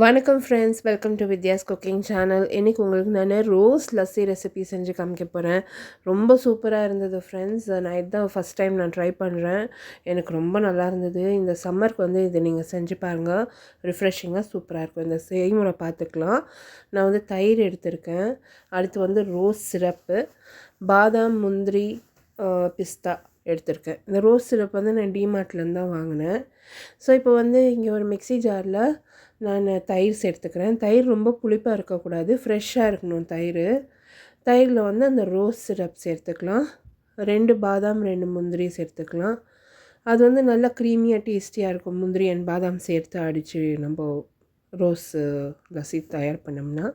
வணக்கம் friends, welcome to Vidya's cooking channel. இன்றைக்கி உங்களுக்கு நான் ரோஸ் லஸ்ஸி ரெசிபி செஞ்சு காமிக்க போகிறேன். ரொம்ப சூப்பராக இருந்தது ஃப்ரெண்ட்ஸ். நான் இதுதான் ஃபஸ்ட் டைம் நான் ட்ரை பண்ணுறேன். எனக்கு ரொம்ப நல்லா இருந்தது. இந்த சம்மருக்கு வந்து இதை நீங்கள் செஞ்சு பாருங்கள். ரிஃப்ரெஷிங்காக சூப்பராக இருக்கும். இந்த செய்முறை பார்த்துக்கலாம். நான் வந்து தயிர் எடுத்திருக்கேன். அடுத்து வந்து ரோஸ் சிரப்பு, பாதாம், முந்திரி, பிஸ்தா எடுத்திருக்கேன். இந்த ரோஸ் சிரப் வந்து நான் டிமார்ட்லேருந்து தான் வாங்கினேன். ஸோ இப்போ வந்து இங்கே ஒரு மிக்ஸி ஜாரில் நான் தயிர் சேர்த்துக்கிறேன். தயிர் ரொம்ப புளிப்பாக இருக்கக்கூடாது, ஃப்ரெஷ்ஷாக இருக்கணும் தயிர். தயிரில் வந்து அந்த ரோஸ் சிரப் சேர்த்துக்கலாம். 2 பாதாம், 2 முந்திரி சேர்த்துக்கலாம். அது வந்து நல்லா க்ரீமியாக டேஸ்டியாக இருக்கும். முந்திரி அண்ட் பாதாம் சேர்த்து அடித்து நம்ம ரோஸ் லஸ்ஸி தயார் பண்ணோம்னா.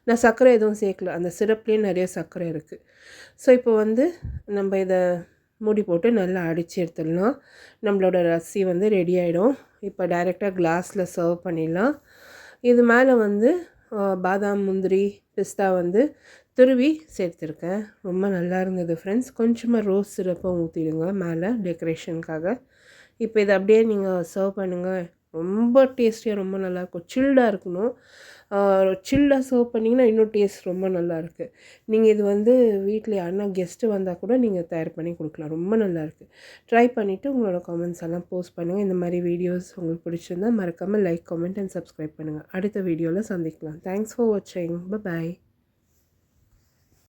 நான் சர்க்கரை எதுவும் சேர்க்கல, அந்த சிரப்லேயே நிறைய சர்க்கரை இருக்குது. ஸோ இப்போ வந்து நம்ம இதை மூடி போட்டு நல்லா அடித்து எடுத்துடலாம். நம்மளோட லஸ்ஸி வந்து ரெடி ஆகிடும். இப்போ டைரெக்டாக கிளாஸில் சர்வ் பண்ணிடலாம். இது மேலே வந்து பாதாம், முந்திரி, பிஸ்தா வந்து துருவி சேர்த்துருக்கேன். ரொம்ப நல்லா இருந்தது ஃப்ரெண்ட்ஸ். கொஞ்சமாக ரோஸ் சிரப்பை ஊற்றிடுங்க மேலே டெக்கரேஷனுக்காக. இப்போ இதை அப்படியே நீங்கள் சர்வ் பண்ணுங்கள். ரொம்ப டேஸ்டியாக ரொம்ப நல்லாயிருக்கும். சில்டாக இருக்கணும். சில்லாக சர்வ் பண்ணிங்கன்னா இன்னும் டேஸ்ட் ரொம்ப நல்லாயிருக்கு. நீங்கள் இது வந்து வீட்டில் யாருன்னா கெஸ்ட்டு வந்தால் கூட நீங்கள் தயார் பண்ணி கொடுக்கலாம். ரொம்ப நல்லாயிருக்கு. ட்ரை பண்ணிவிட்டு உங்களோட கமெண்ட்ஸ் எல்லாம் போஸ்ட் பண்ணுங்கள். இந்த மாதிரி வீடியோஸ் உங்களுக்கு பிடிச்சிருந்தால் மறக்காமல் லைக், கமெண்ட் அண்ட் சப்ஸ்கிரைப் பண்ணுங்கள். அடுத்த வீடியோவில் சந்திக்கலாம். தேங்க்ஸ் ஃபார் வாட்சிங். பாய்.